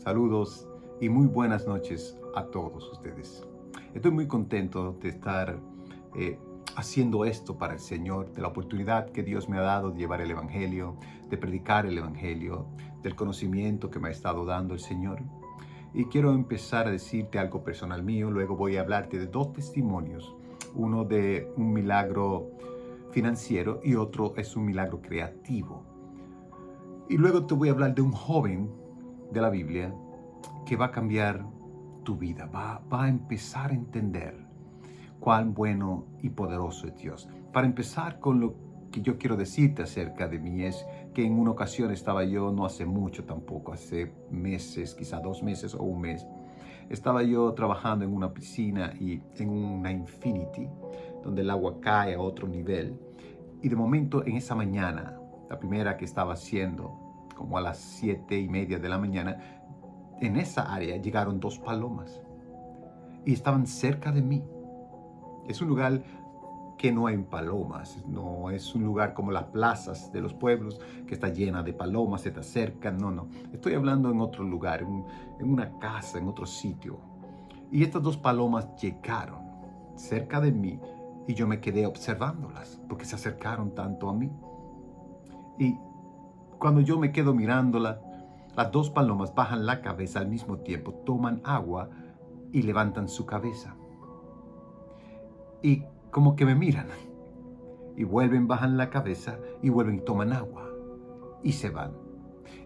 Saludos y muy buenas noches a todos ustedes. Estoy muy contento de estar haciendo esto para el Señor, de la oportunidad que Dios me ha dado de llevar el Evangelio, de predicar el Evangelio, del conocimiento que me ha estado dando el Señor. Y quiero empezar a decirte algo personal mío, luego voy a hablarte de dos testimonios, uno de un milagro financiero y otro es un milagro creativo. Y luego te voy a hablar de un joven de la Biblia que va a cambiar tu vida, va a empezar a entender cuán bueno y poderoso es Dios. Para empezar con lo que yo quiero decirte acerca de mí es que en una ocasión estaba yo, no hace mucho tampoco, hace meses, quizá 2 meses o un mes, estaba yo trabajando en una piscina y en una Infinity, donde el agua cae a otro nivel. Y de momento en esa mañana, la primera que estaba haciendo, como a las 7:30 de la mañana, en esa área llegaron 2 palomas y estaban cerca de mí. Es un lugar que no hay palomas, no es un lugar como las plazas de los pueblos que está llena de palomas, se te acercan, no. Estoy hablando en otro lugar, en una casa, en otro sitio. Y estas 2 palomas llegaron cerca de mí y yo me quedé observándolas porque se acercaron tanto a mí. Y cuando yo me quedo mirándola, las 2 palomas bajan la cabeza al mismo tiempo, toman agua y levantan su cabeza. Y como que me miran. Y vuelven, bajan la cabeza y vuelven y toman agua. Y se van.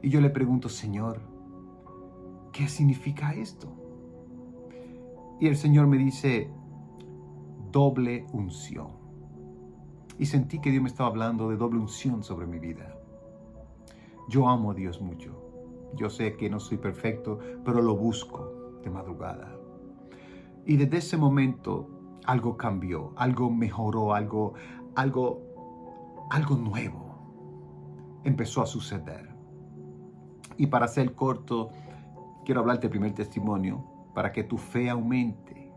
Y yo le pregunto, Señor, ¿qué significa esto? Y el Señor me dice, doble unción. Y sentí que Dios me estaba hablando de doble unción sobre mi vida. Yo amo a Dios mucho. Yo sé que no soy perfecto, pero lo busco de madrugada. Y desde ese momento algo cambió, algo mejoró, algo nuevo empezó a suceder. Y para ser corto, quiero hablarte del primer testimonio para que tu fe aumente,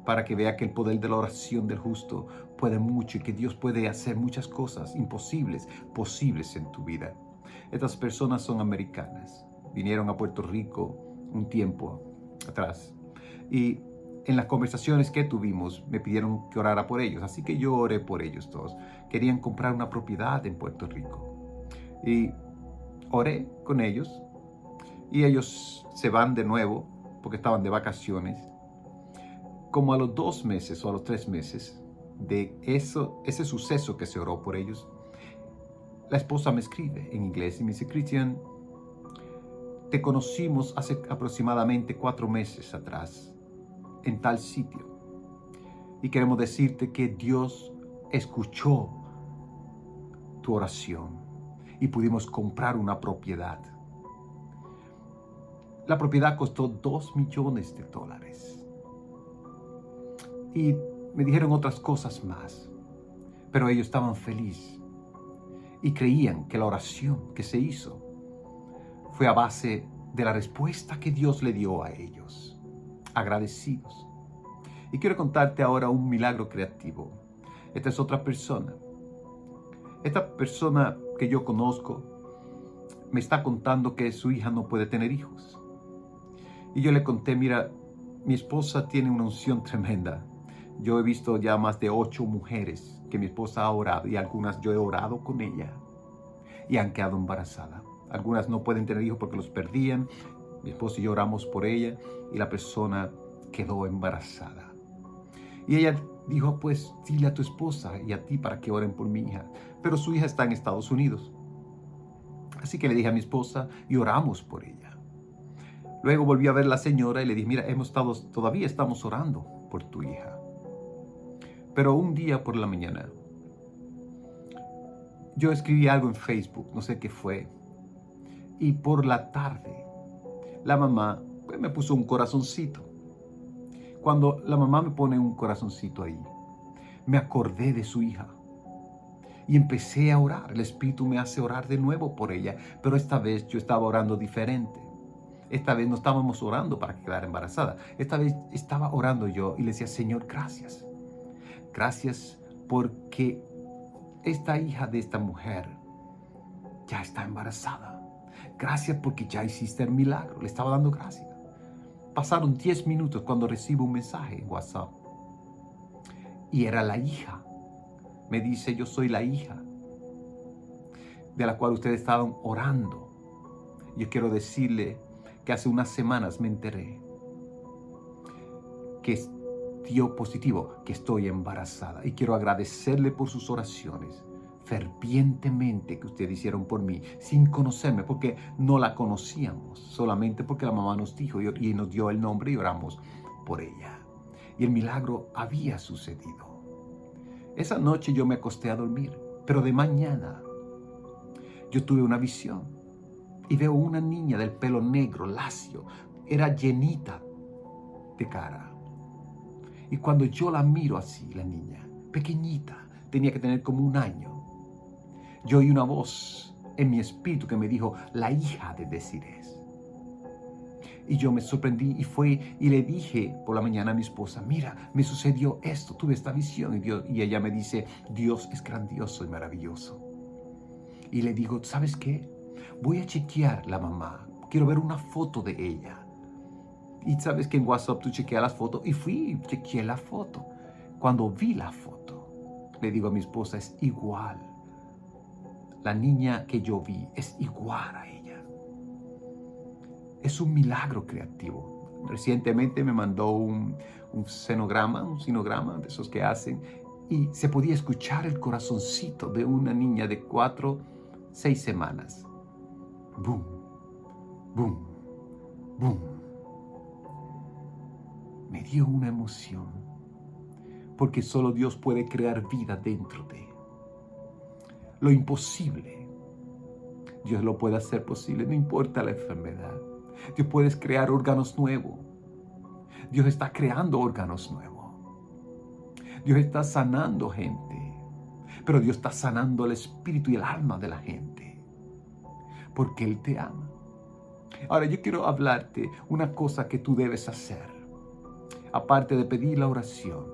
para que vea que el poder de la oración del justo puede mucho y que Dios puede hacer muchas cosas imposibles, posibles en tu vida. Estas personas son americanas, vinieron a Puerto Rico un tiempo atrás y en las conversaciones que tuvimos me pidieron que orara por ellos, así que yo oré por ellos todos. Querían comprar una propiedad en Puerto Rico y oré con ellos y ellos se van de nuevo porque estaban de vacaciones. Como a los 2 meses o a los 3 meses de ese suceso que se oró por ellos, la esposa me escribe en inglés y me dice, Cristian, te conocimos hace aproximadamente 4 meses atrás en tal sitio y queremos decirte que Dios escuchó tu oración y pudimos comprar una propiedad. La propiedad costó $2 millones. Y me dijeron otras cosas más, pero ellos estaban felices y creían que la oración que se hizo fue a base de la respuesta que Dios le dio a ellos, agradecidos. Y quiero contarte ahora un milagro creativo. Esta es otra persona. Esta persona que yo conozco me está contando que su hija no puede tener hijos. Y yo le conté, mira, mi esposa tiene una unción tremenda. Yo he visto ya más de 8 mujeres que mi esposa ha orado y algunas yo he orado con ella y han quedado embarazadas. Algunas no pueden tener hijos porque los perdían. Mi esposa y yo oramos por ella y la persona quedó embarazada. Y ella dijo, pues dile a tu esposa y a ti para que oren por mi hija. Pero su hija está en Estados Unidos. Así que le dije a mi esposa y oramos por ella. Luego volví a ver a la señora y le dije, mira, todavía estamos orando por tu hija. Pero un día por la mañana, yo escribí algo en Facebook, no sé qué fue. Y por la tarde, la mamá me puso un corazoncito. Cuando la mamá me pone un corazoncito ahí, me acordé de su hija. Y empecé a orar. El Espíritu me hace orar de nuevo por ella. Pero esta vez yo estaba orando diferente. Esta vez no estábamos orando para que quedara embarazada. Esta vez estaba orando yo y le decía, Señor, gracias. Gracias porque esta hija de esta mujer ya está embarazada. gracias porque ya hiciste el milagro. Le estaba dando gracias. Pasaron 10 minutos cuando recibo un mensaje en WhatsApp. Y era la hija. Me dice, yo soy la hija de la cual ustedes estaban orando. Yo quiero decirle que hace unas semanas me enteré que dio positivo, que estoy embarazada. Y quiero agradecerle por sus oraciones fervientemente que ustedes hicieron por mí, sin conocerme, porque no la conocíamos, solamente porque la mamá nos dijo y nos dio el nombre y oramos por ella. Y el milagro había sucedido. Esa noche yo me acosté a dormir, pero de mañana yo tuve una visión y veo una niña del pelo negro, lacio, era llenita de cara. Y cuando yo la miro así, la niña, pequeñita, tenía que tener como 1 año, yo oí una voz en mi espíritu que me dijo, la hija de Desirés. Y yo me sorprendí y le dije por la mañana a mi esposa, mira, me sucedió esto, tuve esta visión. Y ella me dice, Dios es grandioso y maravilloso. Y le digo, ¿sabes qué? Voy a chequear la mamá, quiero ver una foto de ella. Y sabes que en WhatsApp tú chequeas las fotos, y fui y chequeé la foto. Cuando vi la foto, le digo a mi esposa, es igual. La niña que yo vi es igual a ella. Es un milagro creativo. Recientemente me mandó un sinograma de esos que hacen, y se podía escuchar el corazoncito de una niña de 4, 6 semanas. Boom, boom, boom. Me dio una emoción, porque solo Dios puede crear vida dentro de lo imposible. Dios lo puede hacer posible, no importa la enfermedad. Dios puede crear órganos nuevos. Dios está creando órganos nuevos. Dios está sanando gente, pero Dios está sanando el espíritu y el alma de la gente, porque Él te ama. Ahora yo quiero hablarte una cosa que tú debes hacer, aparte de pedir la oración,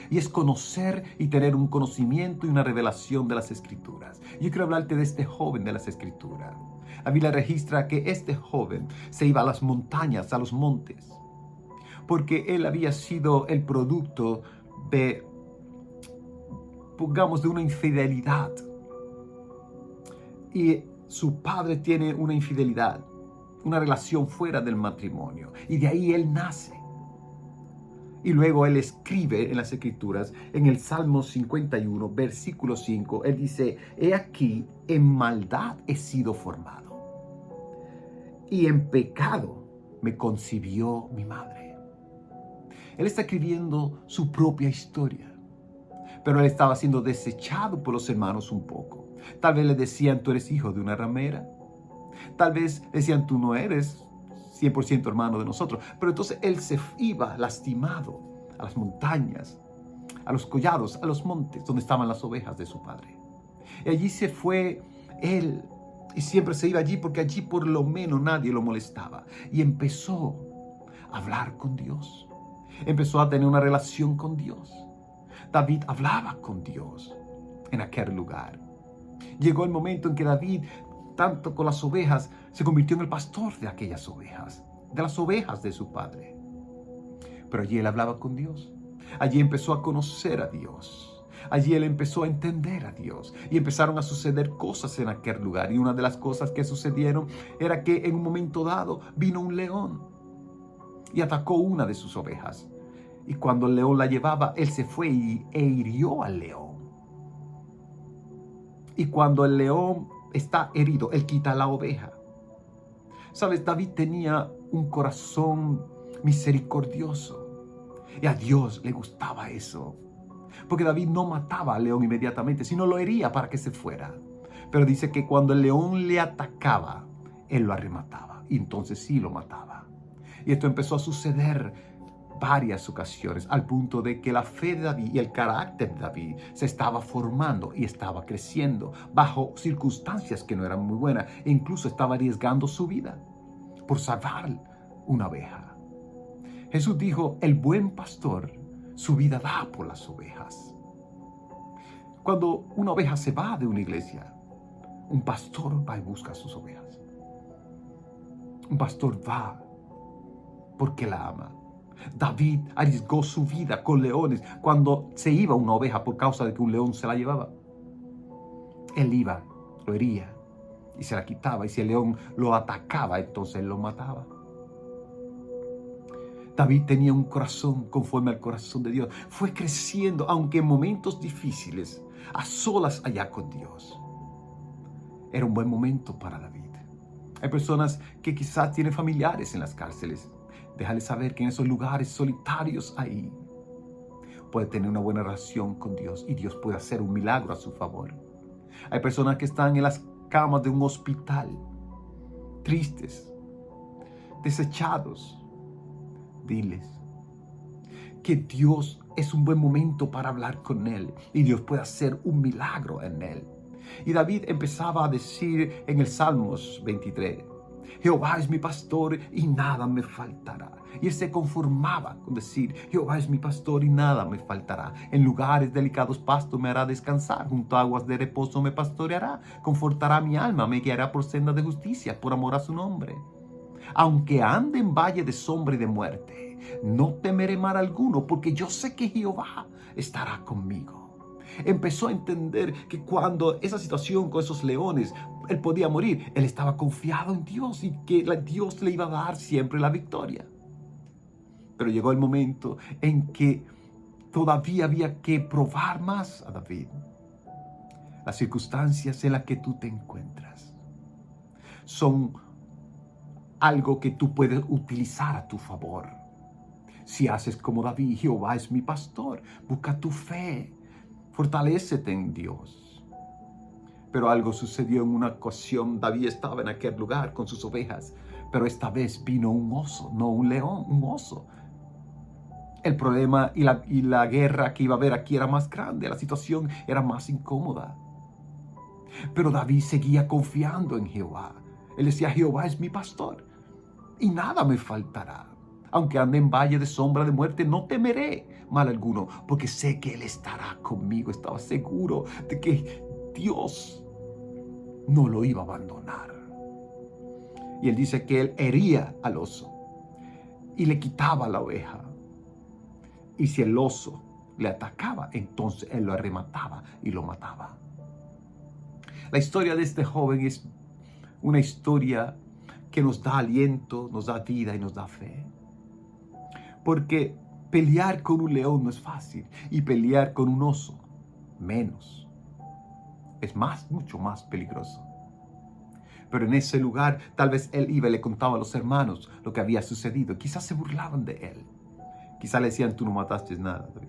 y es conocer y tener un conocimiento y una revelación de las Escrituras. Yo quiero hablarte de este joven de las Escrituras. La Biblia registra que este joven se iba a las montañas, a los montes, porque él había sido el producto de, pongamos, de una infidelidad. Y su padre tiene una infidelidad, una relación fuera del matrimonio, y de ahí él nace. Y luego él escribe en las Escrituras, en el Salmo 51, versículo 5, él dice, he aquí, en maldad he sido formado, y en pecado me concibió mi madre. Él está escribiendo su propia historia, pero él estaba siendo desechado por los hermanos un poco. Tal vez le decían, tú eres hijo de una ramera. Tal vez decían, tú no eres 100% hermano de nosotros. Pero entonces él se iba lastimado a las montañas, a los collados, a los montes donde estaban las ovejas de su padre. Y allí se fue él, y siempre se iba allí porque allí por lo menos nadie lo molestaba. Y empezó a hablar con Dios. Empezó a tener una relación con Dios. David hablaba con Dios en aquel lugar. Llegó el momento en que David, tanto con las ovejas, se convirtió en el pastor de aquellas ovejas, de las ovejas de su padre. Pero allí él hablaba con Dios. Allí empezó a conocer a Dios. Allí él empezó a entender a Dios. Y empezaron a suceder cosas en aquel lugar. Y una de las cosas que sucedieron era que en un momento dado vino un león y atacó una de sus ovejas. Y cuando el león la llevaba, él se fue e hirió al león. Y cuando el león está herido, él quita la oveja. Sabes, David tenía un corazón misericordioso. Y a Dios le gustaba eso. Porque David no mataba al león inmediatamente, sino lo hería para que se fuera. Pero dice que cuando el león le atacaba, él lo arremataba. Y entonces sí lo mataba. Y esto empezó a suceder varias ocasiones, al punto de que la fe de David y el carácter de David se estaba formando y estaba creciendo bajo circunstancias que no eran muy buenas. E incluso estaba arriesgando su vida por salvar una oveja. Jesús dijo, el buen pastor su vida da por las ovejas. Cuando una oveja se va de una iglesia, un pastor va y busca a sus ovejas. Un pastor va porque la ama. David arriesgó su vida con leones cuando se iba una oveja por causa de que un león se la llevaba. Él iba, lo hería y se la quitaba. Y si el león lo atacaba, entonces él lo mataba. David tenía un corazón conforme al corazón de Dios. Fue creciendo, aunque en momentos difíciles, a solas allá con Dios. Era un buen momento para David. Hay personas que quizás tienen familiares en las cárceles. Déjale saber que en esos lugares solitarios ahí puede tener una buena relación con Dios y Dios puede hacer un milagro a su favor. Hay personas que están en las camas de un hospital, tristes, desechados. Diles que Dios es un buen momento para hablar con Él y Dios puede hacer un milagro en Él. Y David empezaba a decir en el Salmos 23, Jehová es mi pastor y nada me faltará. Y él se conformaba con decir, Jehová es mi pastor y nada me faltará. En lugares delicados pastos me hará descansar, junto a aguas de reposo me pastoreará, confortará mi alma, me guiará por senda de justicia, por amor a su nombre. Aunque ande en valle de sombra y de muerte, no temeré mal alguno, porque yo sé que Jehová estará conmigo. Empezó a entender que cuando esa situación con esos leones, él podía morir, él estaba confiado en Dios y que Dios le iba a dar siempre la victoria. Pero llegó el momento en que todavía había que probar más a David. Las circunstancias en las que tú te encuentras son algo que tú puedes utilizar a tu favor. Si haces como David, Jehová es mi pastor, busca tu fe, fortalécete en Dios. Pero algo sucedió en una ocasión. David estaba en aquel lugar con sus ovejas, pero esta vez vino un oso, no un león, un oso. El problema y la guerra que iba a haber aquí era más grande, la situación era más incómoda. Pero David seguía confiando en Jehová. Él decía, Jehová es mi pastor y nada me faltará. Aunque ande en valle de sombra de muerte, no temeré mal alguno, porque sé que Él estará conmigo. Estaba seguro de que Dios no lo iba a abandonar. Y él dice que él hería al oso y le quitaba la oveja. Y si el oso le atacaba, entonces él lo arremataba y lo mataba. La historia de este joven es una historia que nos da aliento, nos da vida y nos da fe. Porque pelear con un león no es fácil y pelear con un oso menos. Es mucho más peligroso. Pero en ese lugar tal vez él iba y le contaba a los hermanos lo que había sucedido. Quizás se burlaban de él. Quizás le decían, tú no mataste nada, David.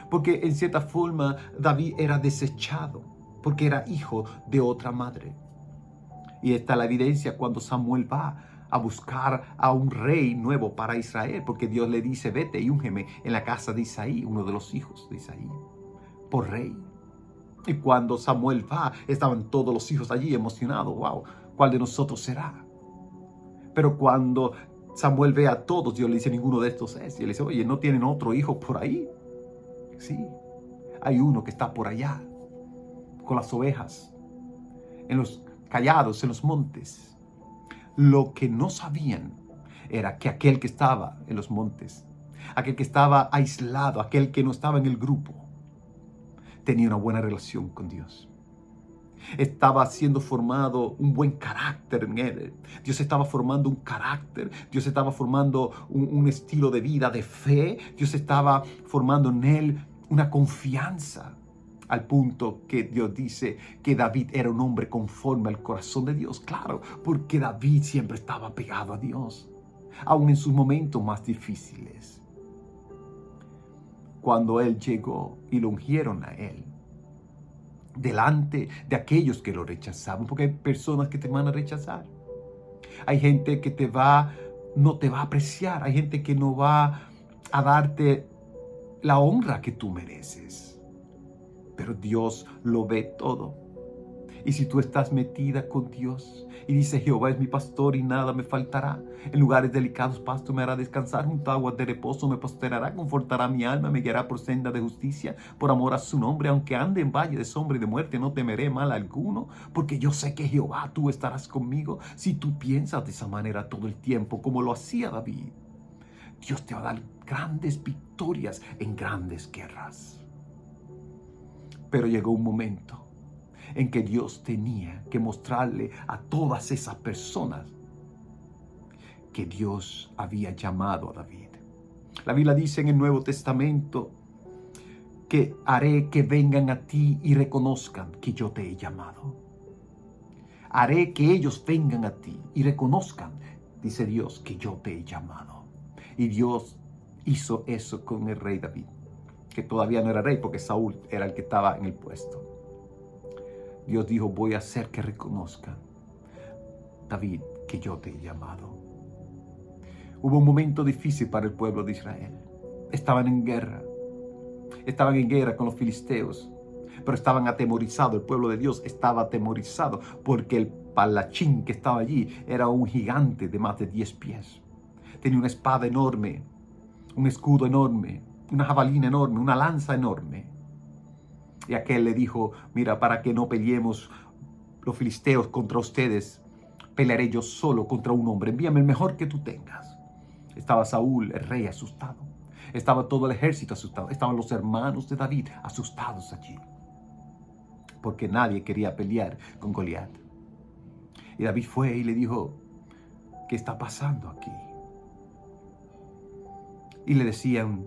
Porque en cierta forma David era desechado, porque era hijo de otra madre. Y está la evidencia cuando Samuel va a buscar a un rey nuevo para Israel, porque Dios le dice, vete y úngeme en la casa de Isaí, uno de los hijos de Isaí, por rey. Y cuando Samuel va, estaban todos los hijos allí emocionados. Wow, ¿cuál de nosotros será? Pero cuando Samuel ve a todos, Dios le dice, ninguno de estos es. Y él dice, oye, ¿no tienen otro hijo por ahí? Sí, hay uno que está por allá, con las ovejas, en los callados, en los montes. Lo que no sabían era que aquel que estaba en los montes, aquel que estaba aislado, aquel que no estaba en el grupo, tenía una buena relación con Dios. Estaba siendo formado un buen carácter en él. Dios estaba formando un carácter. Dios estaba formando un estilo de vida, de fe. Dios estaba formando en él una confianza. Al punto que Dios dice que David era un hombre conforme al corazón de Dios. Claro, porque David siempre estaba pegado a Dios, aun en sus momentos más difíciles. Cuando él llegó y lo ungieron a él, delante de aquellos que lo rechazaban, porque hay personas que te van a rechazar. Hay gente que no te va a apreciar. Hay gente que no va a darte la honra que tú mereces. Pero Dios lo ve todo. Y si tú estás metida con Dios y dices, Jehová es mi pastor y nada me faltará, en lugares delicados pasto me hará descansar, junto a aguas de reposo me pastoreará, confortará mi alma, me guiará por senda de justicia, por amor a su nombre, aunque ande en valle de sombra y de muerte, no temeré mal alguno, porque yo sé que Jehová, tú estarás conmigo. Si tú piensas de esa manera todo el tiempo, como lo hacía David, Dios te va a dar grandes victorias en grandes guerras. Pero llegó un momento en que Dios tenía que mostrarle a todas esas personas que Dios había llamado a David. La Biblia dice en el Nuevo Testamento que haré que vengan a ti y reconozcan que yo te he llamado. Haré que ellos vengan a ti y reconozcan, dice Dios, que yo te he llamado. Y Dios hizo eso con el rey David, que todavía no era rey porque Saúl era el que estaba en el puesto. Dios dijo, voy a hacer que reconozcan, David, que yo te he llamado. Hubo un momento difícil para el pueblo de Israel. Estaban en guerra con los filisteos, pero estaban atemorizados. El pueblo de Dios estaba atemorizado porque el palachín que estaba allí era un gigante de más de 10 pies. Tenía una espada enorme, un escudo enorme, una jabalina enorme, una lanza enorme. Y aquel le dijo, mira, para que no peleemos los filisteos contra ustedes, pelearé yo solo contra un hombre. Envíame el mejor que tú tengas. Estaba Saúl, el rey, asustado. Estaba todo el ejército asustado. Estaban los hermanos de David asustados allí, porque nadie quería pelear con Goliat. Y David fue y le dijo, ¿qué está pasando aquí? Y le decían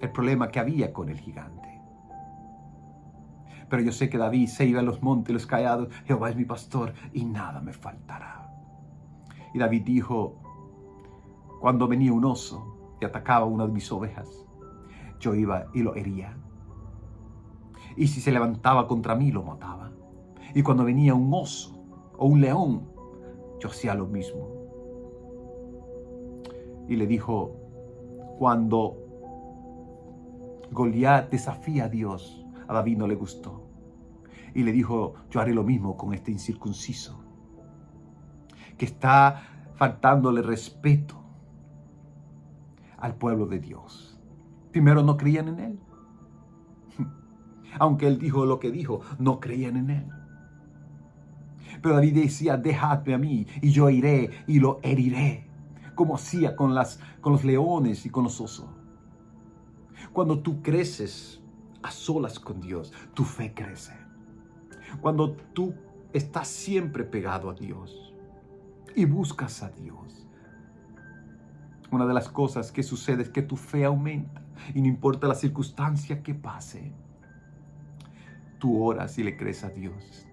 el problema que había con el gigante. Pero yo sé que David se iba a los montes, los callados. Jehová es mi pastor y nada me faltará. Y David dijo, cuando venía un oso y atacaba a una de mis ovejas, yo iba y lo hería. Y si se levantaba contra mí, lo mataba. Y cuando venía un oso o un león, yo hacía lo mismo. Y le dijo, cuando Goliat desafía a Dios, a David no le gustó. Y le dijo, yo haré lo mismo con este incircunciso, que está faltándole respeto al pueblo de Dios. Primero no creían en él. Aunque él dijo lo que dijo, no creían en él. Pero David decía, dejadme a mí y yo iré y lo heriré, como hacía con los leones y con los osos. Cuando tú creces a solas con Dios, tu fe crece. Cuando tú estás siempre pegado a Dios y buscas a Dios, una de las cosas que sucede es que tu fe aumenta y no importa la circunstancia que pase, tú oras y le crees a Dios.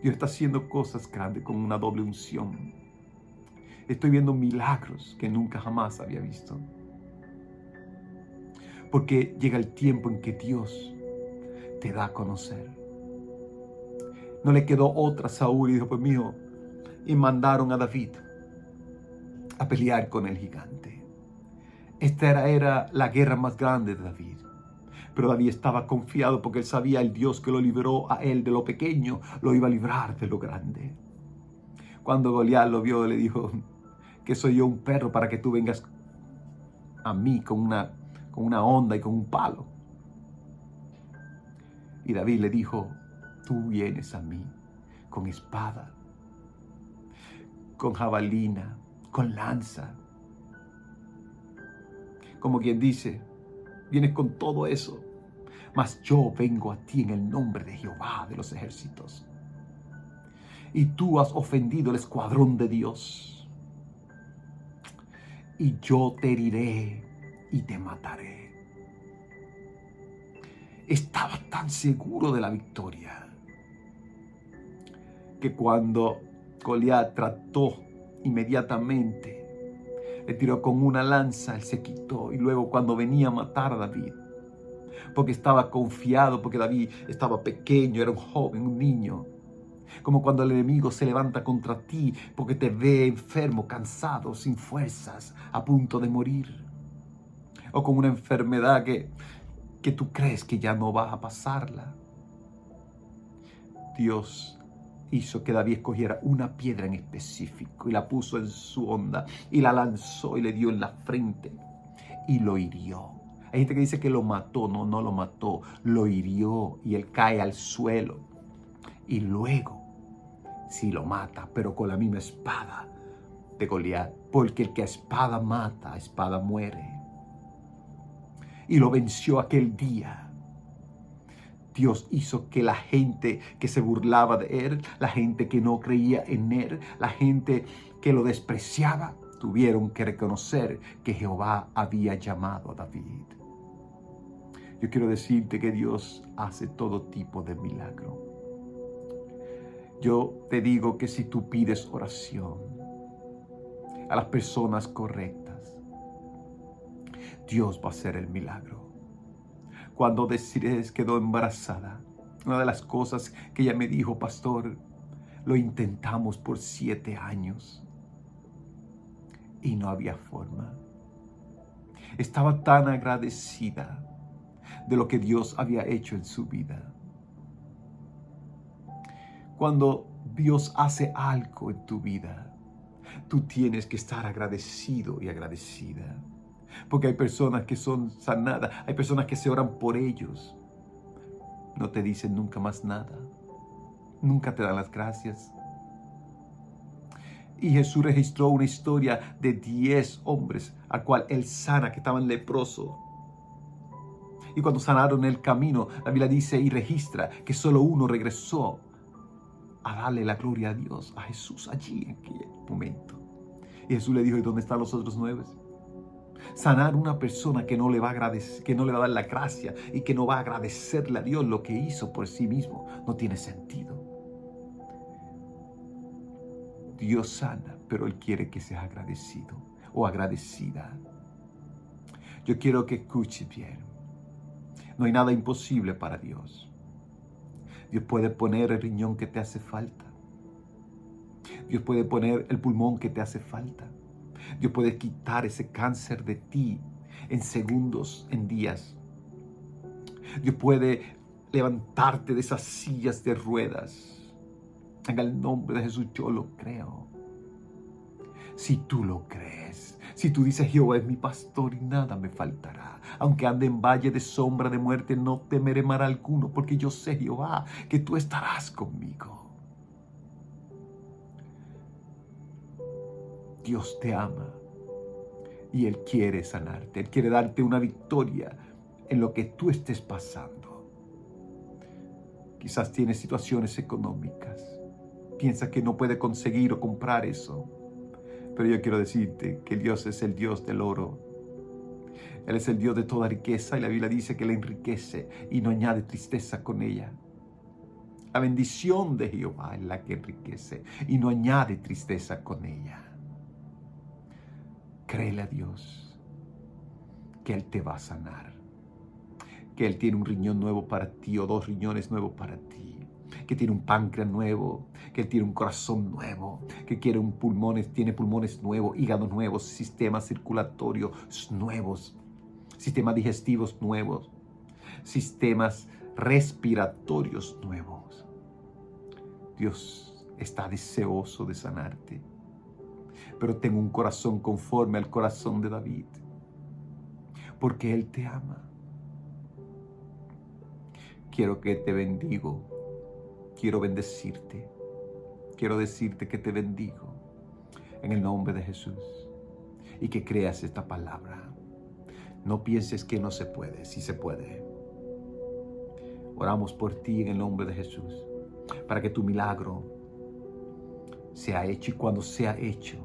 Dios está haciendo cosas grandes con una doble unción. Estoy viendo milagros que nunca jamás había visto. Porque llega el tiempo en que Dios te da a conocer. No le quedó otra a Saúl y dijo, pues mío, y mandaron a David a pelear con el gigante. Esta era la guerra más grande de David. Pero David estaba confiado porque él sabía el Dios que lo libró a él de lo pequeño, lo iba a librar de lo grande. Cuando Goliat lo vio, le dijo, que soy yo un perro para que tú vengas a mí con una honda y con un palo. Y David le dijo, tú vienes a mí con espada, con jabalina, con lanza. Como quien dice, vienes con todo eso, mas yo vengo a ti en el nombre de Jehová de los ejércitos. Y tú has ofendido el escuadrón de Dios. Y yo te heriré y te mataré. Estaba tan seguro de la victoria que cuando Goliat trató inmediatamente, le tiró con una lanza, él se quitó. Y luego cuando venía a matar a David, porque estaba confiado, porque David estaba pequeño, era un joven, un niño. Como cuando el enemigo se levanta contra ti porque te ve enfermo, cansado, sin fuerzas, a punto de morir. O con una enfermedad que tú crees que ya no vas a pasarla. Dios hizo que David escogiera una piedra en específico y la puso en su onda y la lanzó y le dio en la frente y lo hirió. Hay gente que dice que lo mató. No, no lo mató, lo hirió y él cae al suelo. Y luego sí lo mata, pero con la misma espada de Goliat, porque el que a espada mata, a espada muere. Y lo venció aquel día. Dios hizo que la gente que se burlaba de él, la gente que no creía en él, la gente que lo despreciaba, tuvieron que reconocer que Jehová había llamado a David. Yo quiero decirte que Dios hace todo tipo de milagro. Yo te digo que si tú pides oración a las personas correctas, Dios va a hacer el milagro. Cuando Desiree quedó embarazada, una de las cosas que ella me dijo: pastor, lo intentamos por 7 años y no había forma. Estaba tan agradecida de lo que Dios había hecho en su vida. Cuando Dios hace algo en tu vida, tú tienes que estar agradecido y agradecida. Porque hay personas que son sanadas, hay personas que se oran por ellos. No te dicen nunca más nada. Nunca te dan las gracias. Y Jesús registró una historia de 10 hombres al cual él sana, que estaban leprosos. Y cuando sanaron el camino, la Biblia dice y registra que solo uno regresó a darle la gloria a Dios, a Jesús, allí en aquel momento. Y Jesús le dijo: ¿y dónde están los otros 9? Sanar una persona que no le va a agradecer, que no le va a dar la gracia y que no va a agradecerle a Dios lo que hizo por sí mismo, no tiene sentido. Dios sana, pero Él quiere que seas agradecido o agradecida. Yo quiero que escuches bien. No hay nada imposible para Dios. Dios puede poner el riñón que te hace falta. Dios puede poner el pulmón que te hace falta. Dios puede quitar ese cáncer de ti en segundos, en días. Dios puede levantarte de esas sillas de ruedas. En el nombre de Jesús yo lo creo. Si tú lo crees, si tú dices: Jehová es mi pastor y nada me faltará. Aunque ande en valle de sombra de muerte, no temeré mal alguno, porque yo sé, Jehová, que tú estarás conmigo. Dios te ama y Él quiere sanarte. Él quiere darte una victoria en lo que tú estés pasando. Quizás tienes situaciones económicas. Piensa que no puede conseguir o comprar eso. Pero yo quiero decirte que Dios es el Dios del oro. Él es el Dios de toda riqueza y la Biblia dice que le enriquece y no añade tristeza con ella. La bendición de Jehová es la que enriquece y no añade tristeza con ella. Créele a Dios que Él te va a sanar, que Él tiene un riñón nuevo para ti o 2 riñones nuevos para ti, que tiene un páncreas nuevo, que Él tiene un corazón nuevo, que tiene pulmones nuevos, hígados nuevos, sistemas circulatorios nuevos, sistemas digestivos nuevos, sistemas respiratorios nuevos. Dios está deseoso de sanarte, pero ten un corazón conforme al corazón de David, porque Él te ama. Quiero que te bendigo, quiero bendecirte, quiero decirte que te bendigo en el nombre de Jesús y que creas esta palabra. No pienses que no se puede, sí se puede. Oramos por ti en el nombre de Jesús, para que tu milagro sea hecho, y cuando sea hecho,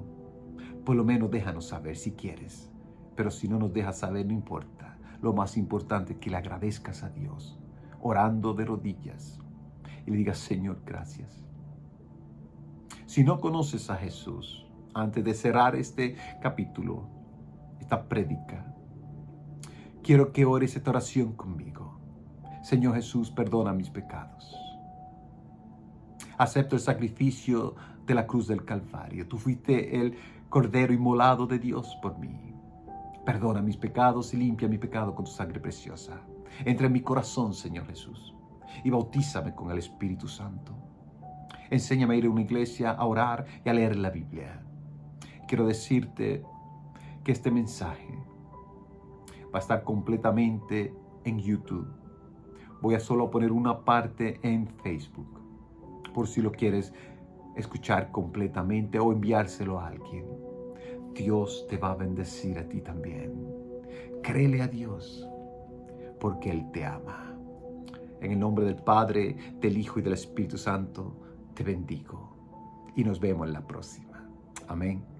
por lo menos déjanos saber si quieres. Pero si no nos dejas saber, no importa. Lo más importante es que le agradezcas a Dios, orando de rodillas, y le digas: Señor, gracias. Si no conoces a Jesús, antes de cerrar este capítulo, esta prédica, quiero que ores esta oración conmigo. Señor Jesús, perdona mis pecados. Acepto el sacrificio de la cruz del Calvario. Tú fuiste el Cordero inmolado de Dios por mí. Perdona mis pecados y limpia mi pecado con tu sangre preciosa. Entra en mi corazón, Señor Jesús, y bautízame con el Espíritu Santo. Enséñame a ir a una iglesia, a orar y a leer la Biblia. Quiero decirte que este mensaje va a estar completamente en YouTube. Voy a solo poner una parte en Facebook, por si lo quieres escuchar completamente o enviárselo a alguien. Dios te va a bendecir a ti también. Créele a Dios, porque Él te ama. En el nombre del Padre, del Hijo y del Espíritu Santo, te bendigo. Y nos vemos en la próxima. Amén.